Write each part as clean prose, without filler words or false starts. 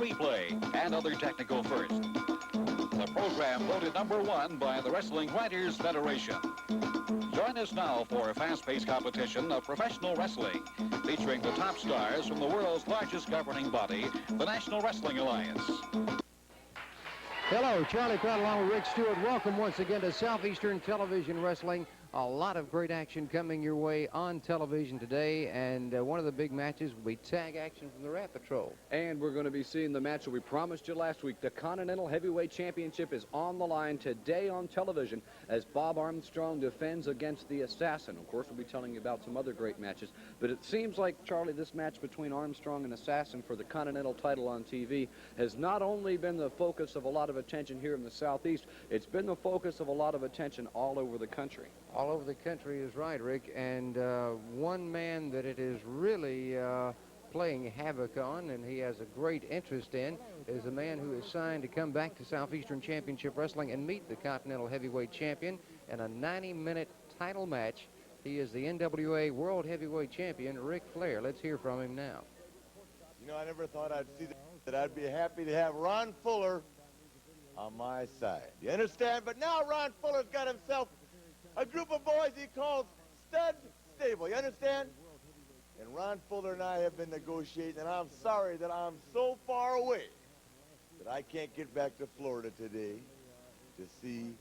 replay, and other technical firsts. The program voted #1 by the Wrestling Writers Federation. Join us now for a fast-paced competition of professional wrestling, featuring the top stars from the world's largest governing body, the National Wrestling Alliance. Hello, Charlie Pratt along with Rick Stewart. Welcome once again to Southeastern Television Wrestling. A lot of great action coming your way on television today, and one of the big matches will be tag action from the Rat Patrol. And we're going to be seeing the match that we promised you last week. The Continental Heavyweight Championship is on the line today on television as Bob Armstrong defends against the Assassin. Of course, we'll be telling you about some other great matches, but it seems like, Charlie, this match between Armstrong and Assassin for the Continental title on TV has not only been the focus of a lot of attention here in the Southeast, it's been the focus of a lot of attention all over the country. All over the country is right, Rick, and one man that it is really playing havoc on, and he has a great interest in, is a man who is signed to come back to Southeastern Championship Wrestling and meet the Continental Heavyweight Champion in a 90-minute title match. He is the NWA World Heavyweight Champion, Ric Flair. Let's hear from him now. You know, I never thought I'd see that. I'd be happy to have Ron Fuller on my side. You understand? But now Ron Fuller's got himself a group of boys he calls Stud Stable. You understand? And Ron Fuller and I have been negotiating, and I'm sorry that I'm so far away that I can't get back to Florida today to see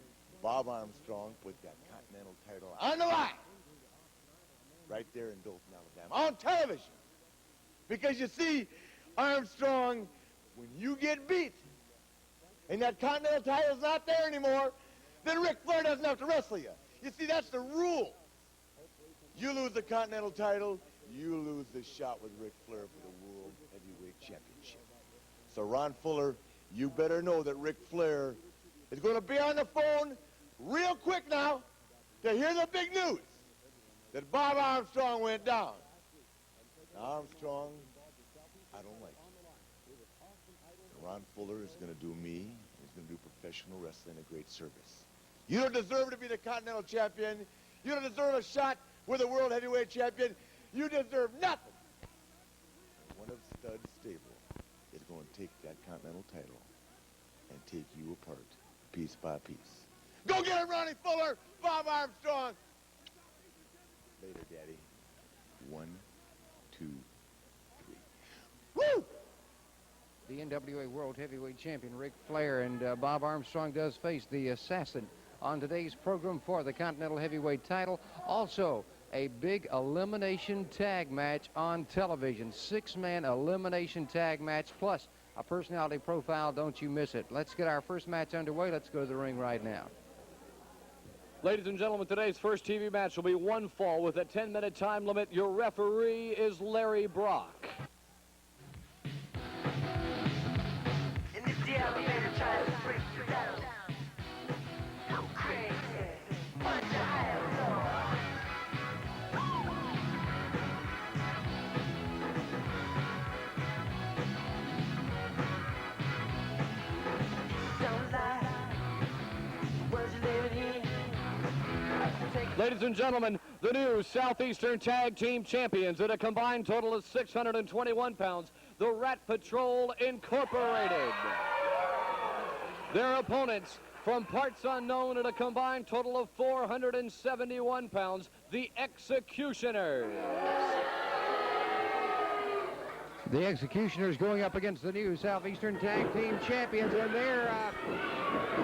Bob Armstrong put that Continental title on the line right there in Dothan, Alabama, on television. Because you see, Armstrong, when you get beat and that Continental title's not there anymore, then Ric Flair doesn't have to wrestle you. You see, that's the rule. You lose the Continental title, you lose the shot with Ric Flair for the World Heavyweight Championship. So, Ron Fuller, you better know that Ric Flair is going to be on the phone real quick now to hear the big news that Bob Armstrong went down. Now, Armstrong, I don't like it. Ron Fuller is going to do me, he's going to do professional wrestling a great service. You don't deserve to be the Continental Champion. You don't deserve a shot with the World Heavyweight Champion. You deserve nothing. One of Stud's stable is going to take that Continental title and take you apart piece by piece. Go get him, Ronnie Fuller, Bob Armstrong. Later, Daddy. 1, 2, 3. Woo! The NWA World Heavyweight Champion, Ric Flair, and Bob Armstrong does face the Assassin on today's program for the Continental Heavyweight title. Also, a big elimination tag match on television. 6-man elimination tag match, plus a personality profile. Don't you miss it. Let's get our first match underway. Let's go to the ring right now. Ladies and gentlemen, today's first TV match will be one fall with a 10-minute time limit. Your referee is Larry Brock. And if the elevator tries to break you down, go crazy. What the hell, don't lie. Was you living here? Ladies and gentlemen, the new Southeastern Tag Team Champions at a combined total of 621 pounds, the Rat Patrol Incorporated. Their opponents from parts unknown at a combined total of 471 pounds, the Executioners. The Executioners going up against the new Southeastern Tag Team Champions, and they're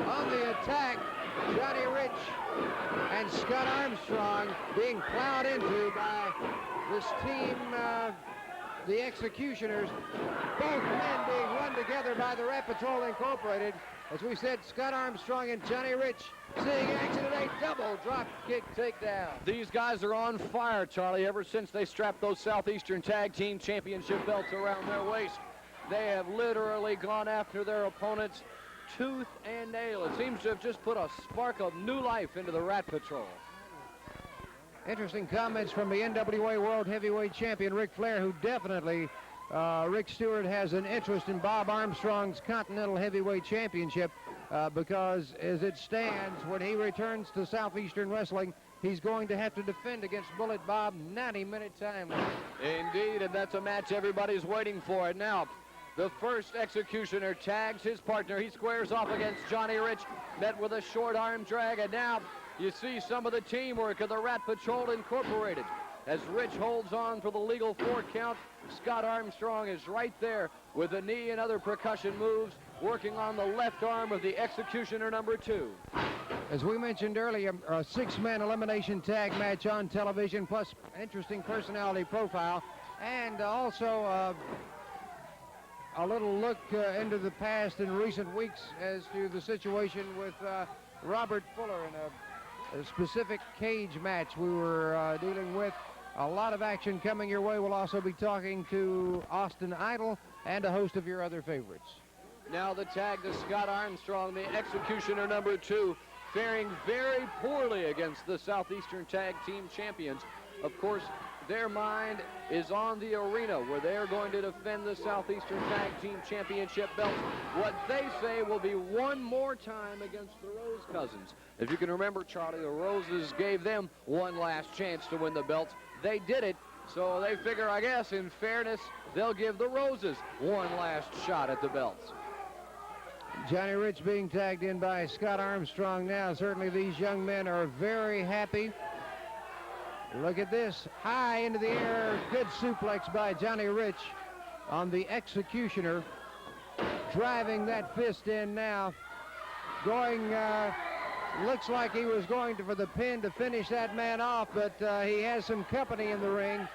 on the attack. Johnny Rich and Scott Armstrong being plowed into by this team, the Executioners. Both men being run together by the Rat Patrol Incorporated. As we said, Scott Armstrong and Johnny Rich seeing action today. Double drop kick takedown. These guys are on fire, Charlie, ever since they strapped those Southeastern Tag Team Championship belts around their waist. They have literally gone after their opponents tooth and nail. It seems to have just put a spark of new life into the Rat Patrol. Interesting comments from the NWA World Heavyweight Champion, Ric Flair, who definitely, Rick Stewart, has an interest in Bob Armstrong's Continental Heavyweight Championship because, as it stands, when he returns to Southeastern Wrestling, he's going to have to defend against Bullet Bob. 90-minute time limit. Indeed, and that's a match everybody's waiting for. Now, The first executioner tags his partner. He squares off against Johnny Rich, met with a short arm drag, and now you see some of the teamwork of the Rat Patrol Incorporated. As Rich holds on for the legal 4 count, Scott Armstrong is right there with a knee and other percussion moves, working on the left arm of the executioner number 2. As we mentioned earlier, a 6-man elimination tag match on television, plus interesting personality profile, and also a little look into the past in recent weeks as to the situation with Robert Fuller in a specific cage match we were dealing with. A lot of action coming your way. We'll also be talking to Austin Idol and a host of your other favorites. Now the tag to Scott Armstrong, the executioner number 2, faring very poorly against the Southeastern Tag Team Champions. Of course, their mind is on the arena where they're going to defend the Southeastern Tag Team Championship belts. What they say will be one more time against the Rose Cousins. If you can remember, Charlie, the Roses gave them one last chance to win the belts. They did it, so they figure, I guess, in fairness, they'll give the Roses one last shot at the belts. Johnny Rich being tagged in by Scott Armstrong now. Certainly these young men are very happy. Look at this. High into the air. Good suplex by Johnny Rich on the executioner. Driving that fist in now. Going, looks like he was going for the pin to finish that man off, but he has some company in the ring.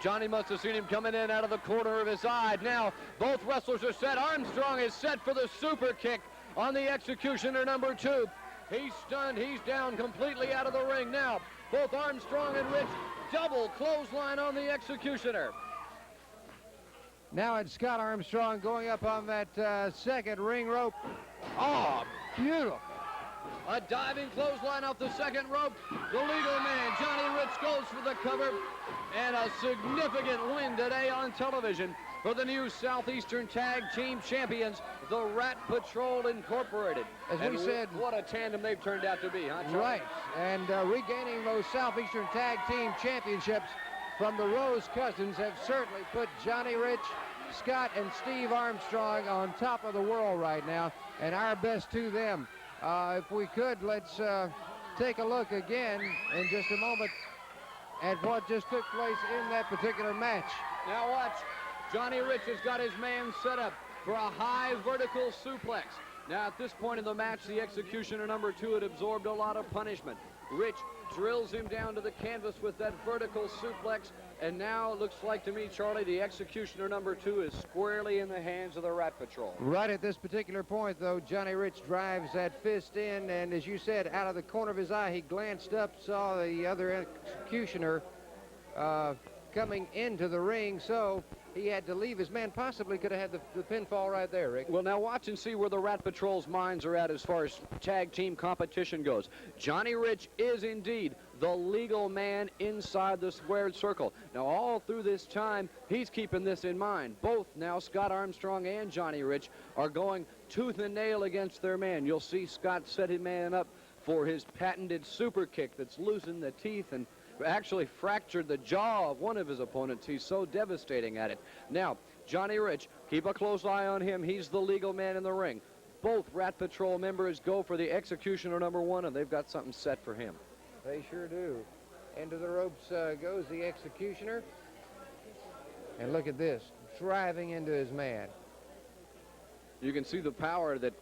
Johnny must have seen him coming in out of the corner of his eye. Now, both wrestlers are set. Armstrong is set for the super kick on the executioner number 2. He's stunned. He's down completely out of the ring. Now, both Armstrong and Rich double clothesline on the executioner. Now it's Scott Armstrong going up on that second ring rope. Oh, beautiful. A diving clothesline off the second rope. The legal man, Johnny Rich, goes for the cover. And a significant win today on television for the new Southeastern Tag Team Champions, the Rat Patrol Incorporated. As we said, what a tandem they've turned out to be, huh, Charlie? Right, and regaining those Southeastern Tag Team Championships from the Rose Cousins have certainly put Johnny Rich, Scott, and Steve Armstrong on top of the world right now, and our best to them. If we could, let's take a look again in just a moment at what just took place in that particular match. Now watch. Johnny Rich has got his man set up for a high vertical suplex. Now at this point in the match, the executioner number 2 had absorbed a lot of punishment. Rich drills him down to the canvas with that vertical suplex, and now it looks like to me, Charlie, the executioner number 2 is squarely in the hands of the Rat Patrol. Right at this particular point, though, Johnny Rich drives that fist in, and as you said, out of the corner of his eye, he glanced up, saw the other executioner coming into the ring, so he had to leave. His man possibly could have had the pinfall right there, Rick. Well, now watch and see where the Rat Patrol's minds are at as far as tag team competition goes. Johnny Rich is indeed the legal man inside the squared circle. Now, all through this time, he's keeping this in mind. Both now, Scott Armstrong and Johnny Rich, are going tooth and nail against their man. You'll see Scott set his man up for his patented super kick that's loosened the teeth and actually fractured the jaw of one of his opponents. He's so devastating at it. Now, Johnny Rich, keep a close eye on him. He's the legal man in the ring. Both Rat Patrol members go for the executioner number 1, and they've got something set for him. They sure do. Into the ropes goes the executioner. And look at this, driving into his man. You can see the power that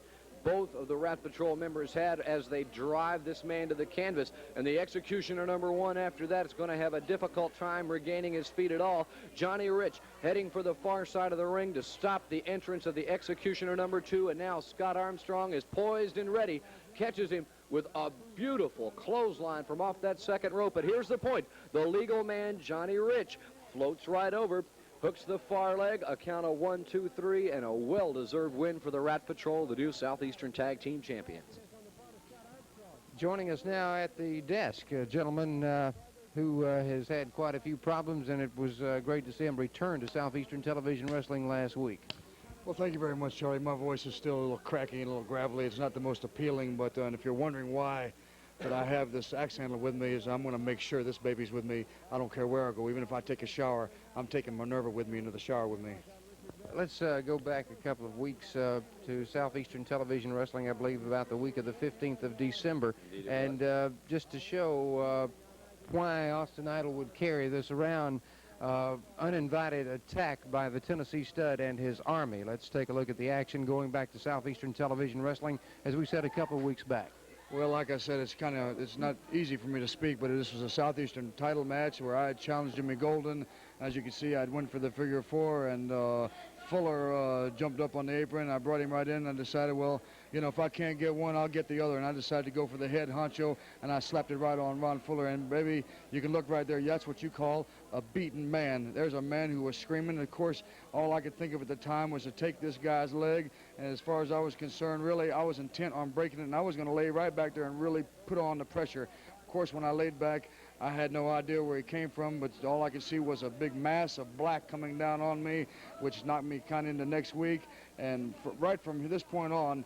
both of the Rat Patrol members had as they drive this man to the canvas. And the executioner number 1 after that is going to have a difficult time regaining his feet at all. Johnny Rich heading for the far side of the ring to stop the entrance of the executioner number 2. And now Scott Armstrong is poised and ready, catches him with a beautiful clothesline from off that second rope. But here's the point. The legal man, Johnny Rich, floats right over, hooks the far leg, a count of 1, 2, 3, and a well-deserved win for the Rat Patrol, the new Southeastern Tag Team Champions. Joining us now at the desk, a gentleman who has had quite a few problems, and it was great to see him return to Southeastern Television Wrestling last week. Well, thank you very much, Charlie. My voice is still a little cracky and a little gravelly. It's not the most appealing, but and if you're wondering why that I have this axe handler with me, is I'm going to make sure this baby's with me. I don't care where I go. Even if I take a shower, I'm taking Minerva with me into the shower with me. let's go back a couple of weeks to Southeastern Television Wrestling, I believe about the week of the 15th of December. And just to show why Austin Idol would carry this around, uninvited attack by the Tennessee Stud and his army. Let's take a look at the action going back to Southeastern Television Wrestling, as we said a couple of weeks back. Well, like I said, it's not easy for me to speak, but this was a Southeastern title match where I had challenged Jimmy Golden. As you can see, I'd went for the figure 4, and Fuller jumped up on the apron. I brought him right in, and I decided, well, you know, if I can't get one, I'll get the other. And I decided to go for the head honcho, and I slapped it right on Ron Fuller. And, baby, you can look right there. That's what you call a beaten man. There's a man who was screaming. Of course, all I could think of at the time was to take this guy's leg. And as far as I was concerned, really, I was intent on breaking it, and I was going to lay right back there and really put on the pressure. Of course, when I laid back, I had no idea where he came from, but all I could see was a big mass of black coming down on me, which knocked me kind of into next week. And right from this point on,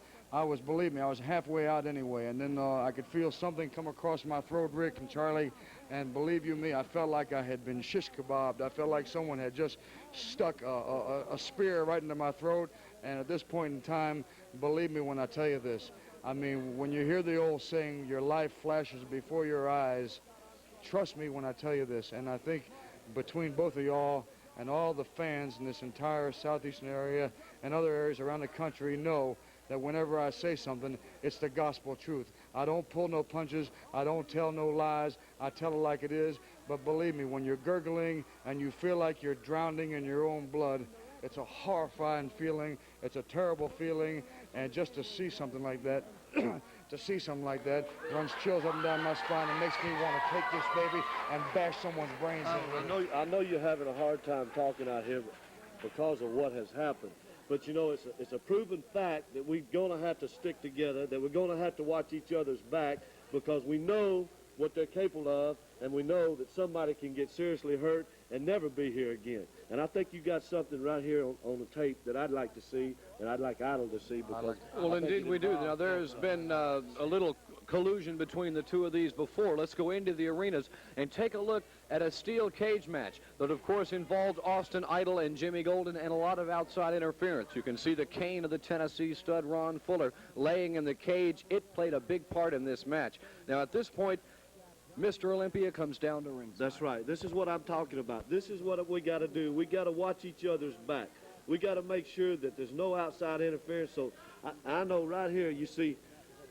believe me, I was halfway out anyway. And then I could feel something come across my throat, Rick and Charlie. And believe you me, I felt like I had been shish kebabbed. I felt like someone had just stuck a spear right into my throat. And at this point in time, believe me when I tell you this, I mean, when you hear the old saying, your life flashes before your eyes, trust me when I tell you this. And I think between both of y'all and all the fans in this entire Southeastern area and other areas around the country know that whenever I say something, it's the gospel truth. I don't pull no punches. I don't tell no lies. I tell it like it is. But believe me, when you're gurgling and you feel like you're drowning in your own blood, it's a horrifying feeling. It's a terrible feeling. And just to see something like that, runs chills up and down my spine and makes me want to take this baby and bash someone's brains in. I know you're having a hard time talking out here because of what has happened. But, you know, it's a proven fact that we're going to have to stick together, that we're going to have to watch each other's back, because we know what they're capable of, and we know that somebody can get seriously hurt and never be here again. And I think you got something right here on the tape that I'd like to see, and I'd like Idol to see. Because well, indeed we do. Now, there's been a little collusion between the two of these before. Let's go into the arenas and take a look at a steel cage match that, of course, involved Austin Idol and Jimmy Golden and a lot of outside interference. You can see the cane of the Tennessee Stud, Ron Fuller, laying in the cage. It played a big part in this match. Now, at this point, Mr. Olympia comes down to ringside. That's right. This is what I'm talking about. This is what we got to do. We got to watch each other's back. We got to make sure that there's no outside interference. So I know right here you see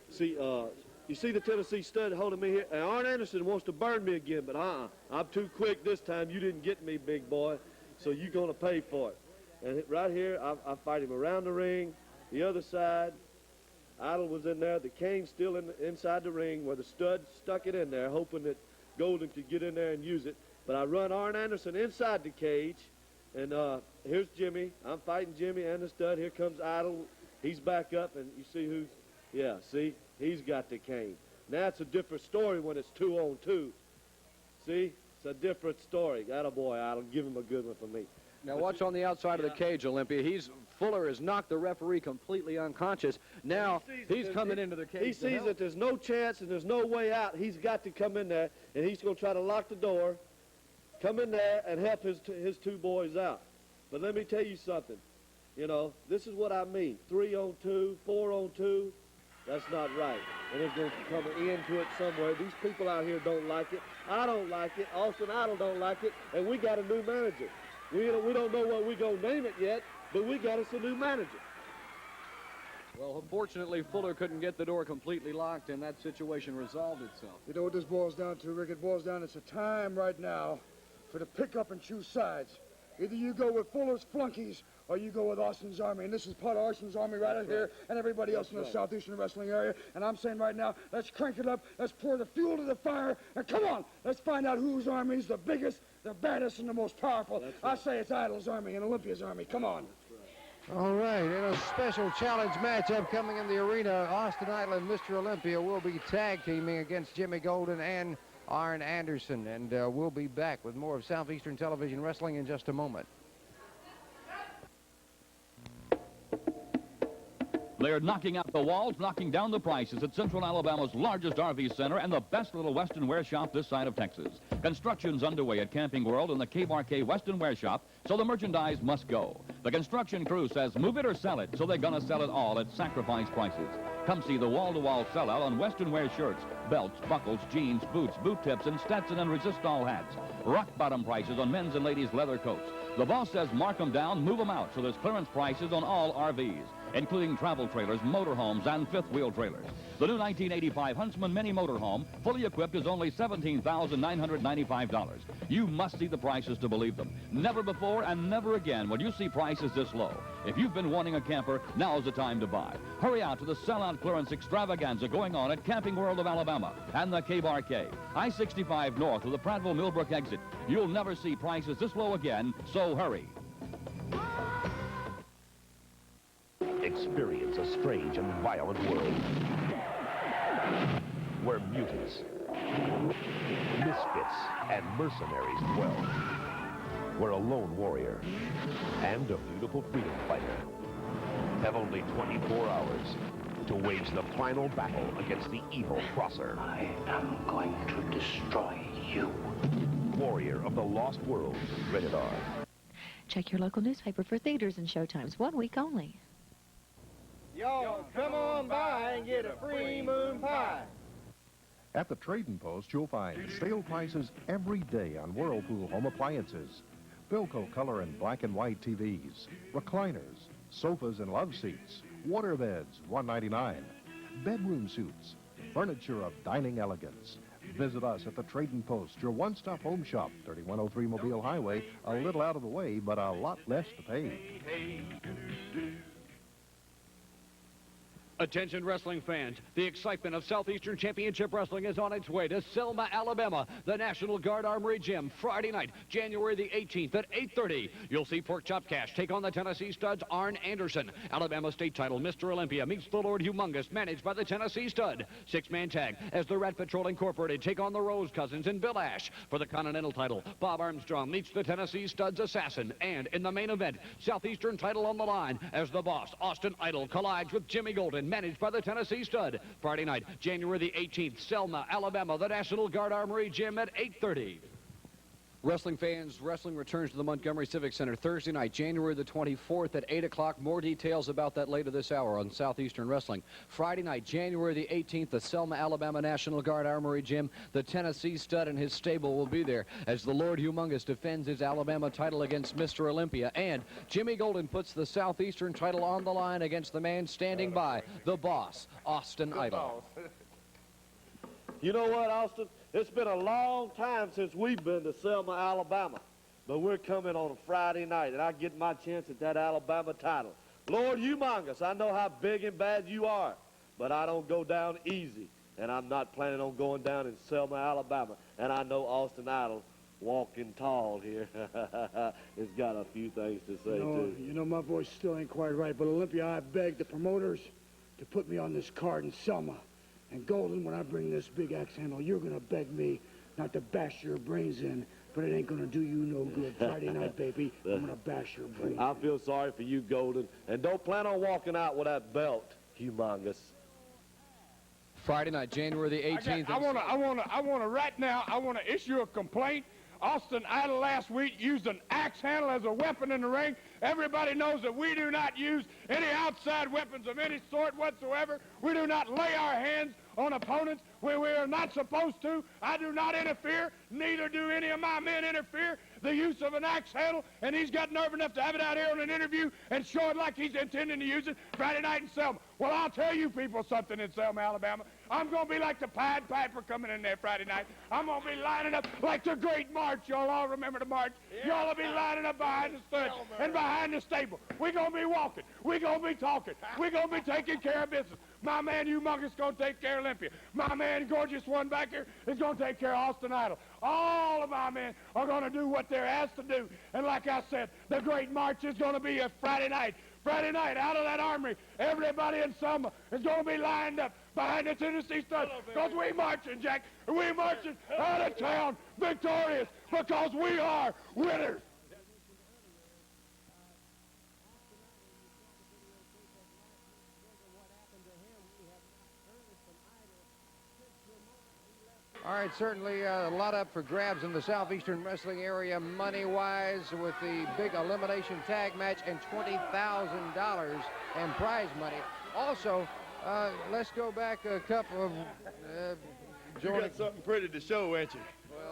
the Tennessee Stud holding me here. And Arn Anderson wants to burn me again, but I'm too quick this time. You didn't get me, big boy, so you're going to pay for it. And right here, I fight him around the ring, the other side. Idol was in there. The cane's still inside the ring where the Stud stuck it in there, hoping that Golden could get in there and use it. But I run Arn Anderson inside the cage, and here's Jimmy. I'm fighting Jimmy and the Stud. Here comes Idol. He's back up, and you see see? He's got the cane. Now it's a different story when it's 2-on-2. See? It's a different story. Attaboy, Idol. Give him a good one for me. Now watch on the outside of the cage, Olympia. Fuller has knocked the referee completely unconscious. Now he's coming into the cage. He sees that there's no chance and there's no way out. He's got to come in there, and he's going to try to lock the door, come in there, and help his two boys out. But let me tell you something. You know, this is what I mean. 3-on-2, 4-on-2. That's not right. And there's going to come an end to it somewhere. These people out here don't like it. I don't like it. Austin Idol don't like it. And we got a new manager. We don't know what we're going to name it yet, but we got us a new manager. Well, unfortunately, Fuller couldn't get the door completely locked, and that situation resolved itself. You know what this boils down to, Rick? It boils down, it's a time right now for the pick up and choose sides. Either you go with Fuller's flunkies or you go with Austin's Army. And this is part of Austin's Army right out here and everybody else in the Southeastern Wrestling area. And I'm saying right now, let's crank it up. Let's pour the fuel to the fire. And come on, let's find out whose army is the biggest, the baddest, and the most powerful. Right. I say it's Idol's Army and Olympia's Army. Come on. All right, in a special challenge matchup coming in the arena, Austin Idol and Mr. Olympia will be tag teaming against Jimmy Golden and Arn Anderson. And we'll be back with more of Southeastern Television Wrestling in just a moment. They're knocking out the walls, knocking down the prices at Central Alabama's largest RV center and the best little Western wear shop this side of Texas. Construction's underway at Camping World and the K-Bar K Western Wear Shop, so the merchandise must go. The construction crew says move it or sell it, so they're going to sell it all at sacrifice prices. Come see the wall-to-wall sellout on Western wear shirts, belts, buckles, jeans, boots, boot tips, and Stetson and resist-all hats. Rock-bottom prices on men's and ladies' leather coats. The boss says mark them down, move them out, so there's clearance prices on all RVs, including travel trailers, motorhomes, and fifth-wheel trailers. The new 1985 Huntsman Mini Motorhome, fully equipped, is only $17,995. You must see the prices to believe them. Never before and never again will you see prices this low. If you've been wanting a camper, now's the time to buy. Hurry out to the sellout clearance extravaganza going on at Camping World of Alabama and the K-Bar K. I-65 north of the Prattville-Millbrook exit. You'll never see prices this low again, so hurry. Experience a strange and violent world where mutants, misfits, and mercenaries dwell. Where a lone warrior and a beautiful freedom fighter have only 24 hours to wage the final battle against the evil Crosser. I am going to destroy you. Warrior of the Lost World, rated R. Check your local newspaper for theaters and showtimes. 1 week only. Y'all come on by and get a free moon pie. At the Trading Post, you'll find sale prices every day on Whirlpool home appliances, Philco color and black and white TVs, recliners, sofas and love seats, water beds, $1.99, bedroom suits, furniture of dining elegance. Visit us at the Trading Post, your one-stop home shop, 3103 Mobile Highway, a little out of the way, but a lot less to pay. Attention wrestling fans, the excitement of Southeastern Championship Wrestling is on its way to Selma, Alabama, the National Guard Armory Gym, Friday night, January the 18th at 8:30. You'll see Pork Chop Cash take on the Tennessee Studs' Arn Anderson. Alabama state title Mr. Olympia meets the Lord Humongous, managed by the Tennessee Stud. Six-man tag as the Rat Patrol Incorporated take on the Rose Cousins and Bill Ash. For the Continental title, Bob Armstrong meets the Tennessee Studs' Assassin. And in the main event, Southeastern title on the line as the boss, Austin Idol, collides with Jimmy Golden, managed by the Tennessee Stud. Friday night, January the 18th, Selma, Alabama, the National Guard Armory Gym at 8:30. Wrestling fans, wrestling returns to the Montgomery Civic Center Thursday night, January the 24th at 8 o'clock. More details about that later this hour on Southeastern Wrestling. Friday night, January the 18th, the Selma, Alabama National Guard Armory Gym. The Tennessee Stud and his stable will be there as the Lord Humongous defends his Alabama title against Mr. Olympia. And Jimmy Golden puts the Southeastern title on the line against the man standing by, the boss, Austin Idol. You know what, Austin? It's been a long time since we've been to Selma, Alabama. But we're coming on a Friday night, and I get my chance at that Alabama title. Lord Humongous, I know how big and bad you are, but I don't go down easy. And I'm not planning on going down in Selma, Alabama. And I know Austin Idol, walking tall here, has got a few things to say, too. You know, my voice still ain't quite right, but Olympia, I begged the promoters to put me on this card in Selma. And Golden, when I bring this big axe handle, you're going to beg me not to bash your brains in, but it ain't going to do you no good. Friday night, baby, I'm going to bash your brains I feel sorry for you, Golden. And don't plan on walking out with that belt, Humongous. Friday night, January the 18th. I want to right now, I want to issue a complaint. Austin Idol last week used an axe handle as a weapon in the ring. Everybody knows that we do not use any outside weapons of any sort whatsoever. We do not lay our hands on opponents where we are not supposed to. I do not interfere. Neither do any of my men interfere. The use of an axe handle, and he's got nerve enough to have it out here on an interview and show it like he's intending to use it Friday night in Selma. Well, I'll tell you people something in Selma, Alabama. I'm going to be like the Pied Piper coming in there Friday night. I'm going to be lining up like the Great March. Y'all all remember the march? Y'all will be lining up behind the stud and behind the stable. We're going to be walking. We're going to be talking. We're going to be taking care of business. My man Humongous going to take care of Olympia. My man Gorgeous One back here is going to take care of Austin Idol. All of my men are going to do what they're asked to do. And like I said, the Great March is going to be a Friday night. Friday night, out of that armory, everybody in Selma is going to be lined up behind the Tennessee Stud. Because we marching, Jack. We marching out of town victorious because we are winners. All right, certainly a lot up for grabs in the Southeastern wrestling area, money-wise, with the big elimination tag match and $20,000 in prize money. Also, let's go back a couple of... you got something pretty to show, ain't you?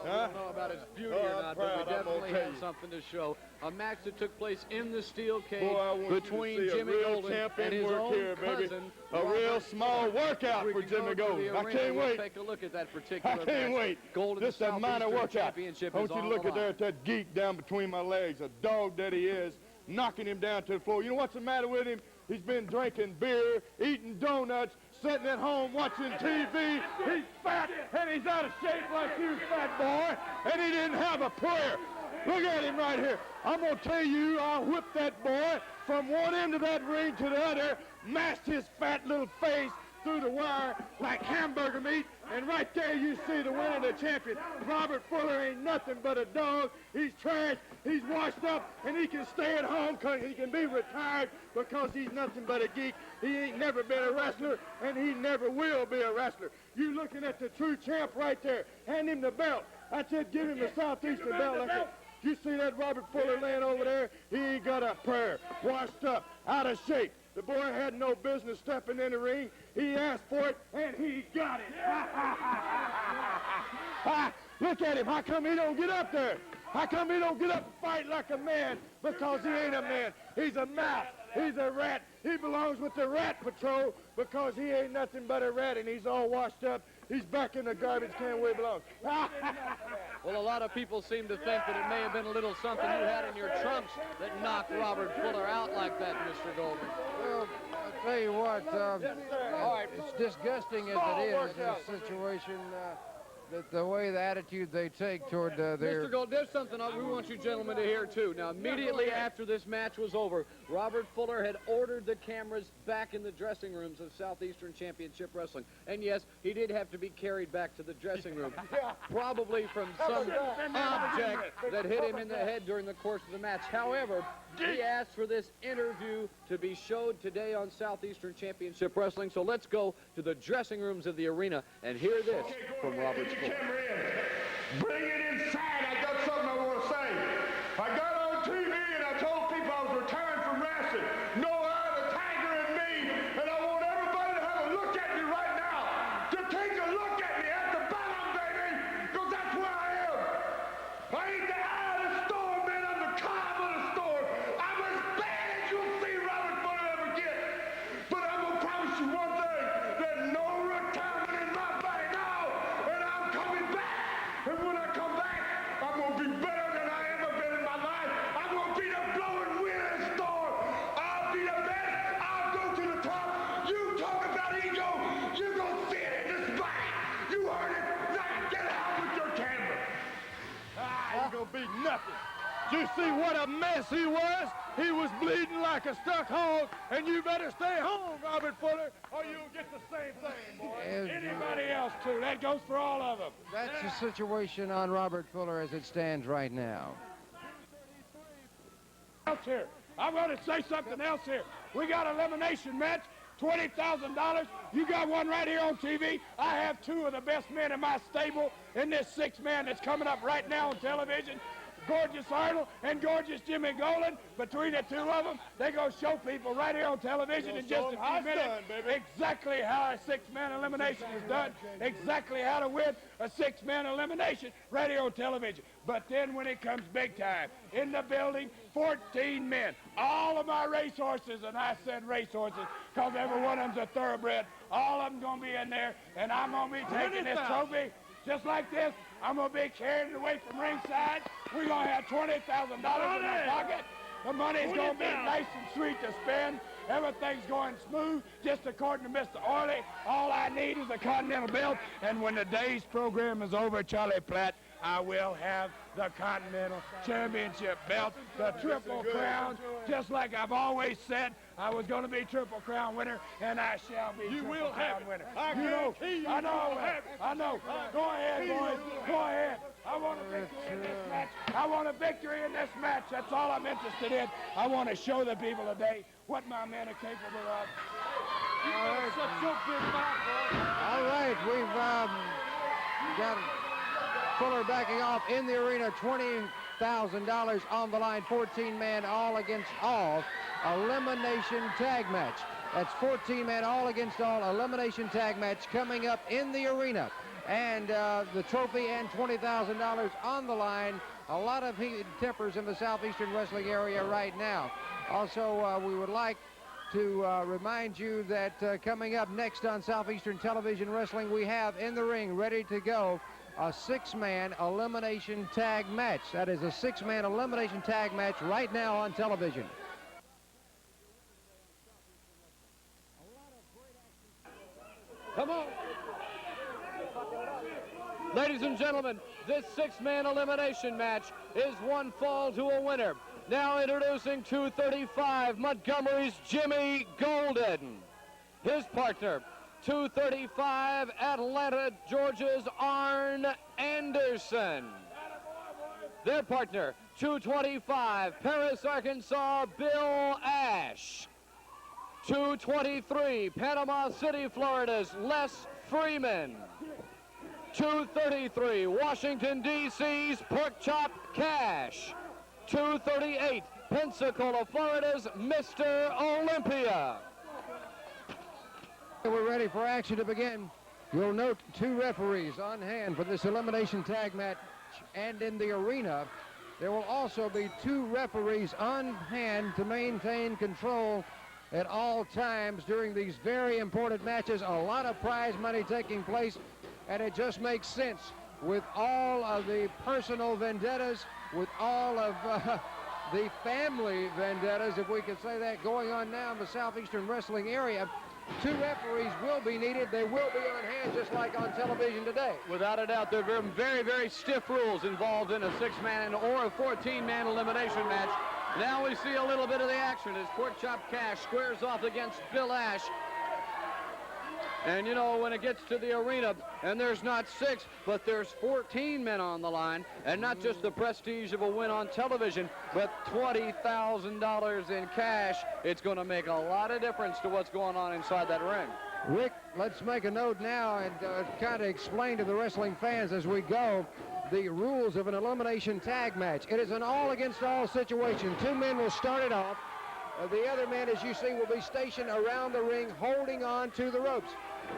Well, I don't know about its beauty or not, but we definitely have something to show. A match that took place in the steel cage between Jimmy Golden and his own cousin. A real small workout for Jimmy Golden. I can't wait. Take a look at that particular match. I can't wait. Just a minor workout. I want you to look at there at that geek down between my legs, a dog that he is, knocking him down to the floor. You know what's the matter with him? He's been drinking beer, eating donuts, sitting at home watching TV. He's fat and he's out of shape like you, fat boy, and he didn't have a prayer. Look at him right here. I'm going to tell you, I'll whip that boy from one end of that ring to the other, mash his fat little face through the wire like hamburger meat, and right there you see the winner, the champion. Robert Fuller ain't nothing but a dog. He's trash, he's washed up, and he can stay at home because he can be retired because he's nothing but a geek. He ain't never been a wrestler, and he never will be a wrestler. You looking at the true champ right there. Hand him the belt. I said give him the Southeastern belt like that. You see that Robert Fuller laying over there? He ain't got a prayer. Washed up, out of shape. The boy had no business stepping in the ring. He asked for it, and he got it. Look at him. How come he don't get up there? How come he don't get up and fight like a man? Because he ain't a man. He's a mouse. He's a rat. He belongs with the rat patrol because he ain't nothing but a rat, and he's all washed up. He's back in the garbage can where he belongs. Well, a lot of people seem to think that it may have been a little something you had in your trunks that knocked Robert Fuller out like that, Mr. Golden. Well, I'll tell you what, it's disgusting as it is, this situation, that the way the attitude they take toward their... Mr. Gold, there's something we want you gentlemen to hear, too. Now, immediately after this match was over, Robert Fuller had ordered the cameras back in the dressing rooms of Southeastern Championship Wrestling. And, yes, he did have to be carried back to the dressing room, probably from some object that hit him in the head during the course of the match. However, he asked for this interview to be showed today on Southeastern Championship Wrestling. So let's go to the dressing rooms of the arena and hear this from Robert Fuller. Bring it inside. I got something I want to say. I got on TV and I told people I was retiring from wrestling. No other tiger in me. And I want everybody to have a look at me right now. To take a look at me at the bottom, baby. Because that's where I am. I ain't the eye of the storm, man. I'm the calm of the storm. I'm as bad as you'll see Robert Fuller ever get. But I'm going to promise you one thing. There's no retirement in my body now. And I'm coming back. And when I come back, I'm going to be better than I ever been in my life. I'm going to be the blowing wind and storm. I'll be the best. I'll go to the top. You talk about ego. You're going to see it in this body. You heard it. Now get out with your camera. Ain't going to be nothing. Did you see what a mess he was? He was bleeding like a stuck hog, and you better stay home, Robert Fuller, or you'll get the same thing, boy. Anybody else, too. That goes for all of them. That's the situation on Robert Fuller as it stands right now. Here. I'm going to say something else here. We got an elimination match, $20,000. You got one right here on TV. I have two of the best men in my stable in this sixth man that's coming up right now on television. Gorgeous Arnold and Gorgeous Jimmy Golden. Between the two of them, they're going to show people right here on television in just a few minutes exactly how a six-man elimination is done, exactly how to win a six-man elimination right here on television. But then when it comes big time, in the building, 14 men, all of my racehorses, and I said racehorses because every one of them's a thoroughbred, all of them going to be in there, and I'm going to be taking this trophy just like this. I'm going to be carrying it away from ringside. We're going to have $20,000 in my pocket. The money's going to be nice and sweet to spend. Everything's going smooth, just according to Mr. Orley. All I need is a Continental belt. And when the day's program is over, Charlie Platt, I will have the Continental Championship belt, the Triple Crown, just like I've always said. I was going to be Triple Crown winner, and I shall be Triple Crown winner. I know. Go ahead, boys. Go ahead. I want a victory in this match. I want a victory in this match. That's all I'm interested in. I want to show the people today what my men are capable of. All right, we've got Fuller backing off in the arena, $20,000 on the line, 14-man all against all elimination tag match. That's 14-man all against all elimination tag match coming up in the arena. And the trophy and $20,000 on the line. A lot of heated tempers in the Southeastern Wrestling area right now. Also, we would like to remind you that coming up next on Southeastern Television Wrestling, we have in the ring, ready to go, a 6-man elimination tag match. That is a 6-man elimination tag match right now on television. Come on. Ladies and gentlemen, this 6-man elimination match is one fall to a winner. Now introducing 235, Montgomery's Jimmy Golden. His partner, 235, Atlanta, Georgia's Arn Anderson. Their partner, 225, Paris, Arkansas, Bill Ash. 223, Panama City, Florida's Les Freeman. 233, Washington, D.C.'s Pork Chop Cash. 238, Pensacola, Florida's Mr. Olympia. We're ready for action to begin. You'll note 2 referees on hand for this elimination tag match, and in the arena, there will also be 2 referees on hand to maintain control at all times during these very important matches. A lot of prize money taking place, and it just makes sense with all of the personal vendettas, with all of the family vendettas, if we could say that, going on now in the Southeastern Wrestling area. 2 referees will be needed. They will be on hand just like on television today. Without a doubt, there are very, very stiff rules involved in a 6-man or a 14-man elimination match. Now we see a little bit of the action as Pork Chop Cash squares off against Bill Ash. And, you know, when it gets to the arena, and there's not 6, but there's 14 men on the line, and not just the prestige of a win on television, but $20,000 in cash. It's going to make a lot of difference to what's going on inside that ring. Rick, let's make a note now and kind of explain to the wrestling fans as we go the rules of an elimination tag match. It is an all-against-all situation. 2 men will start it off. The other men, as you see, will be stationed around the ring holding on to the ropes.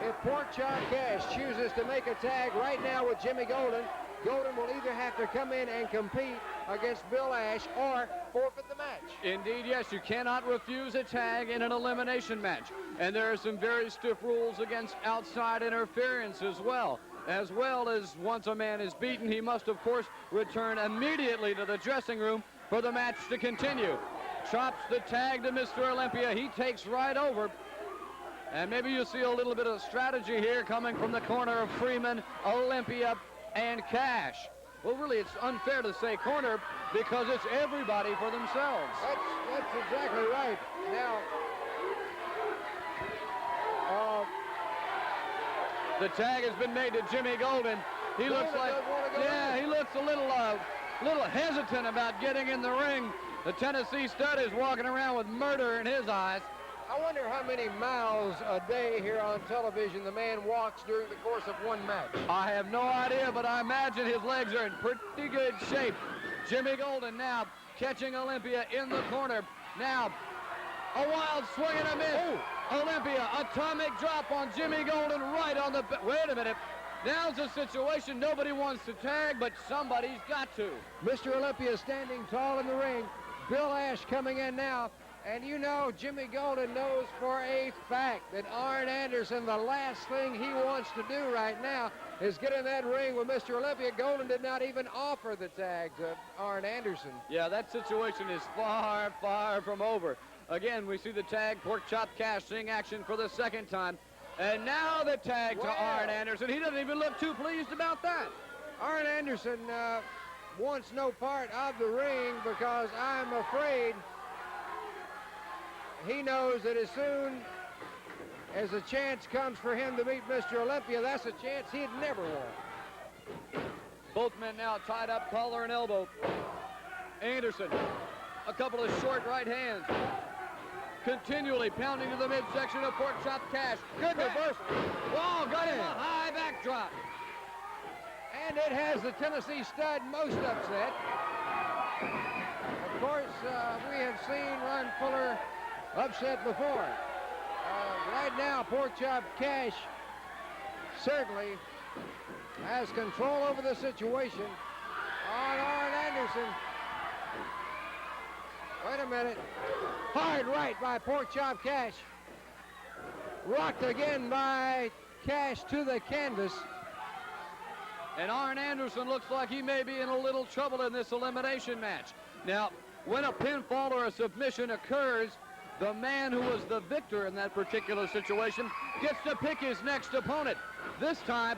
If Pork Chop Cash chooses to make a tag right now with Jimmy Golden, Golden will either have to come in and compete against Bill Ash or forfeit the match. Indeed, yes, you cannot refuse a tag in an elimination match. And there are some very stiff rules against outside interference as well as once a man is beaten, he must, of course, return immediately to the dressing room for the match to continue. Chops the tag to Mr. Olympia. He takes right over. And maybe you'll see a little bit of strategy here coming from the corner of Freeman, Olympia, and Cash. Well, really, it's unfair to say corner because it's everybody for themselves. That's exactly right. Now, the tag has been made to Jimmy Golden. He looks like, he looks a little hesitant about getting in the ring. The Tennessee stud is walking around with murder in his eyes. I wonder how many miles a day here on television the man walks during the course of one match. I have no idea, but I imagine his legs are in pretty good shape. Jimmy Golden now catching Olympia in the corner. Now, a wild swing and a miss. Oh. Olympia, atomic drop on Jimmy Golden right on the... Wait a minute. Now's the situation. Nobody wants to tag, but somebody's got to. Mr. Olympia standing tall in the ring. Bill Ash coming in now. And you know, Jimmy Golden knows for a fact that Arn Anderson, the last thing he wants to do right now is get in that ring with Mr. Olympia. Golden did not even offer the tag to Arn Anderson. Yeah, that situation is far, far from over. Again, we see the tag, Pork Chop Cash seeing action for the second time. And now the tag to Arn Anderson. He doesn't even look too pleased about that. Arn Anderson wants no part of the ring because I'm afraid he knows that as soon as a chance comes for him to meet Mr. Olympia, that's a chance he'd never want. Both men now tied up collar and elbow. Anderson, a couple of short right hands. Continually pounding to the midsection of Pork Chop Cash. Good reversal. Whoa, got him a high backdrop. And it has the Tennessee stud most upset. Of course, we have seen Ron Fuller upset before. Right now, Porkchop Cash certainly has control over the situation on Arn Anderson. Wait a minute. Hard right by Porkchop Cash. Rocked again by Cash to the canvas. And Arn Anderson looks like he may be in a little trouble in this elimination match. Now, when a pinfall or a submission occurs, the man who was the victor in that particular situation gets to pick his next opponent. This time,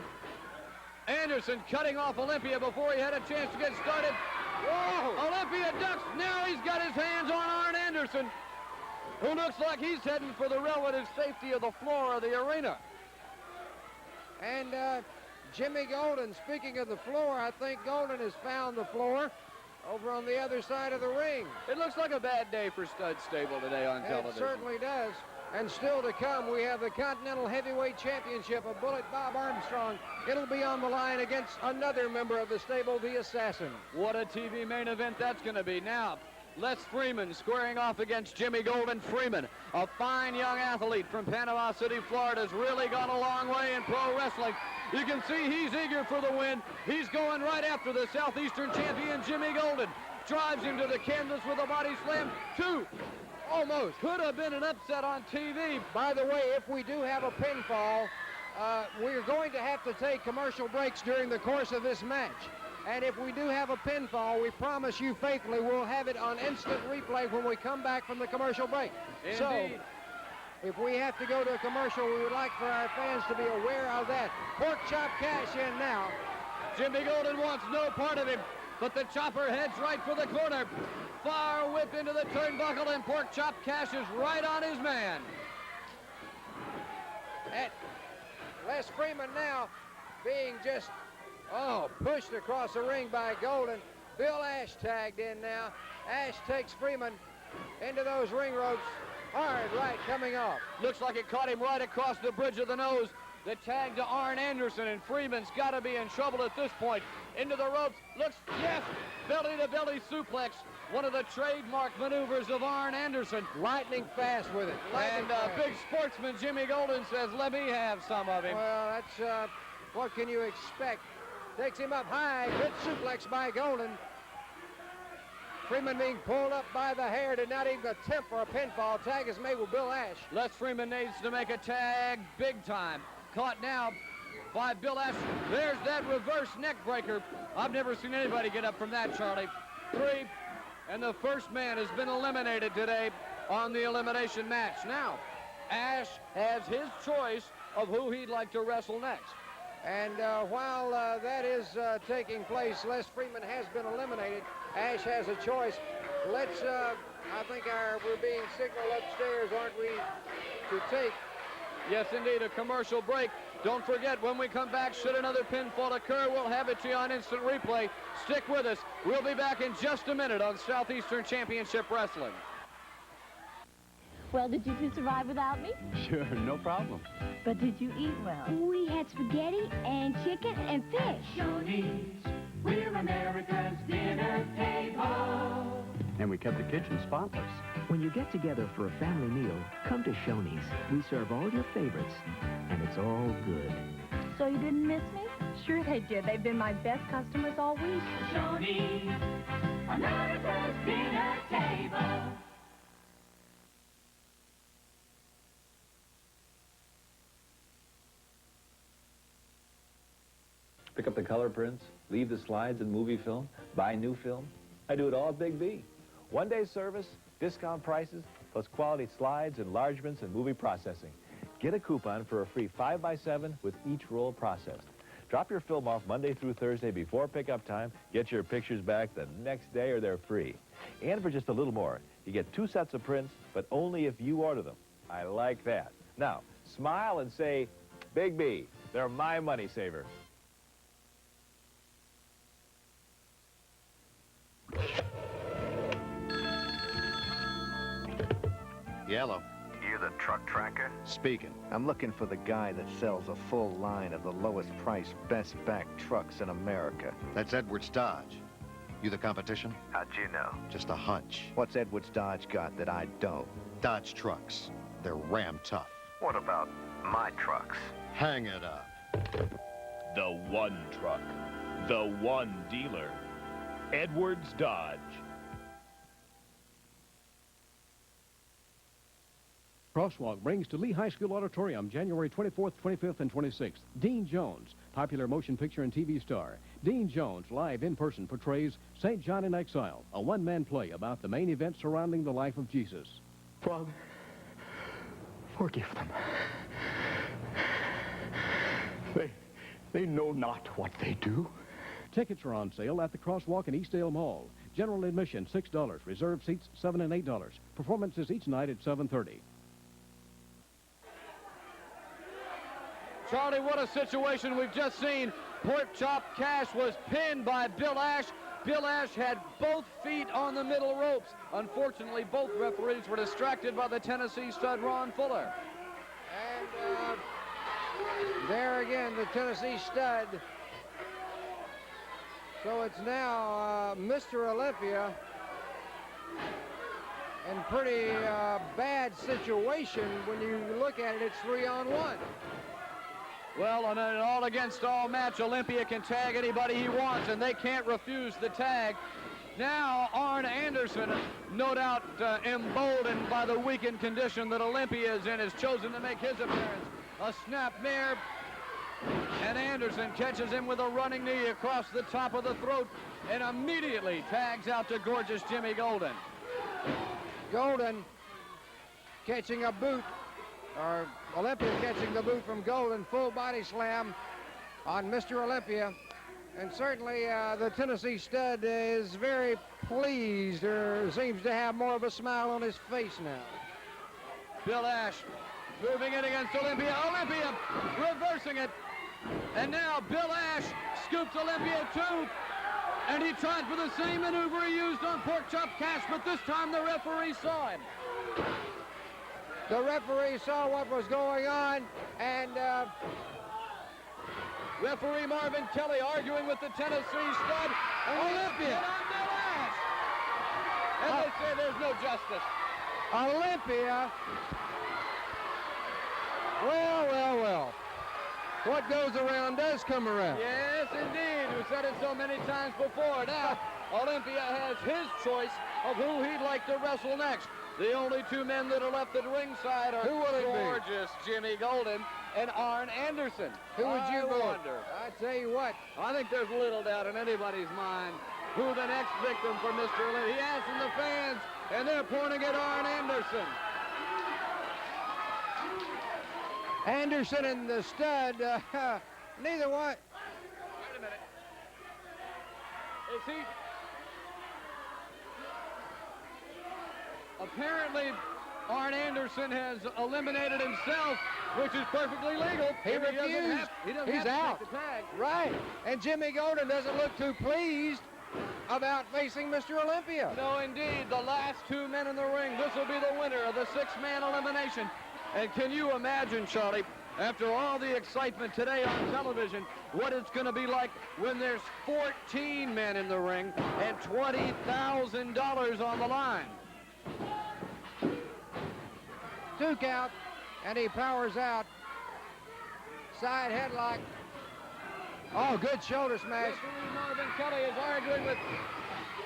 Anderson cutting off Olympia before he had a chance to get started. Whoa! Olympia ducks. Now he's got his hands on Arn Anderson, who looks like he's heading for the relative safety of the floor of the arena. And Jimmy Golden, speaking of the floor, I think Golden has found the floor over on the other side of the ring. It looks like a bad day for Stud Stable today on television. It certainly does. And still to come, we have the Continental Heavyweight Championship of Bullet Bob Armstrong. It'll be on the line against another member of the stable, the Assassin. What a TV main event that's going to be. Now, Les Freeman squaring off against Jimmy Golden. Freeman, a fine young athlete from Panama City, Florida, has really gone a long way in pro wrestling. You can see he's eager for the win. He's going right after the Southeastern champion, Jimmy Golden. Drives him to the canvas with a body slam. Two. Almost. Could have been an upset on TV. By the way, if we do have a pinfall, we're going to have to take commercial breaks during the course of this match. And if we do have a pinfall, we promise you faithfully we'll have it on instant replay when we come back from the commercial break. Indeed. So, if we have to go to a commercial, we would like for our fans to be aware of that. Porkchop Cash in now. Jimmy Golden wants no part of him, but the chopper heads right for the corner. Far whip into the turnbuckle, and Porkchop Cash is right on his man. And Les Freeman now being just, pushed across the ring by Golden. Bill Ash tagged in now. Ash takes Freeman into those ring ropes. Hard right coming off. Looks like it caught him right across the bridge of the nose. The tag to Arn Anderson, and Freeman's got to be in trouble at this point. Into the ropes. Looks, yes, belly-to-belly suplex. One of the trademark maneuvers of Arn Anderson. Lightning fast with it. And big sportsman Jimmy Golden says, let me have some of him. Well, that's, what can you expect? Takes him up high. Good suplex by Golden. Freeman being pulled up by the hair, did not even attempt for a pinfall. Tag is made with Bill Ash. Les Freeman needs to make a tag big time. Caught now by Bill Ash. There's that reverse neck breaker. I've never seen anybody get up from that, Charlie. 3, and the first man has been eliminated today on the elimination match. Now, Ash has his choice of who he'd like to wrestle next. And while that is taking place, Les Freeman has been eliminated. Ash has a choice. Let's, I think we're being signaled upstairs, aren't we, to take? Yes, indeed, a commercial break. Don't forget, when we come back, should another pinfall occur, we'll have it to you on instant replay. Stick with us. We'll be back in just a minute on Southeastern Championship Wrestling. Well, did you two survive without me? Sure, no problem. But did you eat well? We had spaghetti and chicken and fish. Shoney's, we're America's dinner table. And we kept the kitchen spotless. When you get together for a family meal, come to Shoney's. We serve all your favorites, and it's all good. So you didn't miss me? Sure they did. They've been my best customers all week. Shoney's, America's dinner table. Pick up the color prints, leave the slides and movie film, buy new film. I do it all at Big B. One-day service, discount prices, plus quality slides, enlargements, and movie processing. Get a coupon for a free 5x7 with each roll processed. Drop your film off Monday through Thursday before pickup time. Get your pictures back the next day or they're free. And for just a little more, you get 2 sets of prints, but only if you order them. I like that. Now, smile and say, Big B, they're my money saver. Yellow. You're the truck tracker? Speaking. I'm looking for the guy that sells a full line of the lowest price, best back trucks in America. That's Edwards Dodge. You the competition? How'd you know? Just a hunch. What's Edwards Dodge got that I don't? Dodge trucks. They're ram tough. What about my trucks? Hang it up. The one truck. The one dealer. Edwards Dodge. Crosswalk brings to Lee High School Auditorium January 24th, 25th, and 26th. Dean Jones, popular motion picture and TV star. Dean Jones, live in person, portrays St. John in Exile, a one-man play about the main event surrounding the life of Jesus. Father, forgive them. They know not what they do. Tickets are on sale at the Crosswalk in Eastdale Mall. General admission, $6. Reserved seats, $7 and $8. Performances each night at 7:30. Charlie, what a situation we've just seen. Pork Chop Cash was pinned by Bill Ash. Bill Ash had both feet on the middle ropes. Unfortunately, both referees were distracted by the Tennessee stud Ron Fuller. And there again, the Tennessee stud. So it's now Mr. Olympia in pretty bad situation. When you look at it, it's 3-on-1. Well, in an all-against-all match, Olympia can tag anybody he wants, and they can't refuse the tag. Now, Arn Anderson, no doubt emboldened by the weakened condition that Olympia is in, has chosen to make his appearance. A snap near, and Anderson catches him with a running knee across the top of the throat and immediately tags out to gorgeous Jimmy Golden. Golden catching a boot, or Olympia catching the boot from Golden, full body slam on Mr. Olympia. And certainly the Tennessee stud is very pleased, or seems to have more of a smile on his face now. Bill Ash moving in against Olympia. Olympia reversing it. And now Bill Ash scoops Olympia too. And he tried for the same maneuver he used on Pork Chop Cash, but this time the referee saw him. The referee saw what was going on, and referee Marvin Kelly arguing with the Tennessee stud. Olympia. And they say there's no justice. Olympia. Well. What goes around does come around. Yes, indeed. We've said it so many times before. Now, Olympia has his choice of who he'd like to wrestle next. The only two men that are left at ringside are gorgeous Jimmy Golden and Arn Anderson. Who would you wonder? I tell you what, I think there's little doubt in anybody's mind who the next victim for Mr. Olympia. He asking the fans, and they're pointing at Arn Anderson. Anderson and the stud, neither one. Wait a minute. Is he? Apparently, Arn Anderson has eliminated himself, which is perfectly legal. He refused. He's out. To take the tag. Right. And Jimmy Golden doesn't look too pleased about facing Mr. Olympia. No, indeed. The last two men in the ring. This will be the winner of the six-man elimination. And can you imagine, Charlie, after all the excitement today on television, what it's going to be like when there's 14 men in the ring and $20,000 on the line? 2 count, and he powers out. Side headlock. Oh, good shoulder smash. Marvin Kelly is arguing with...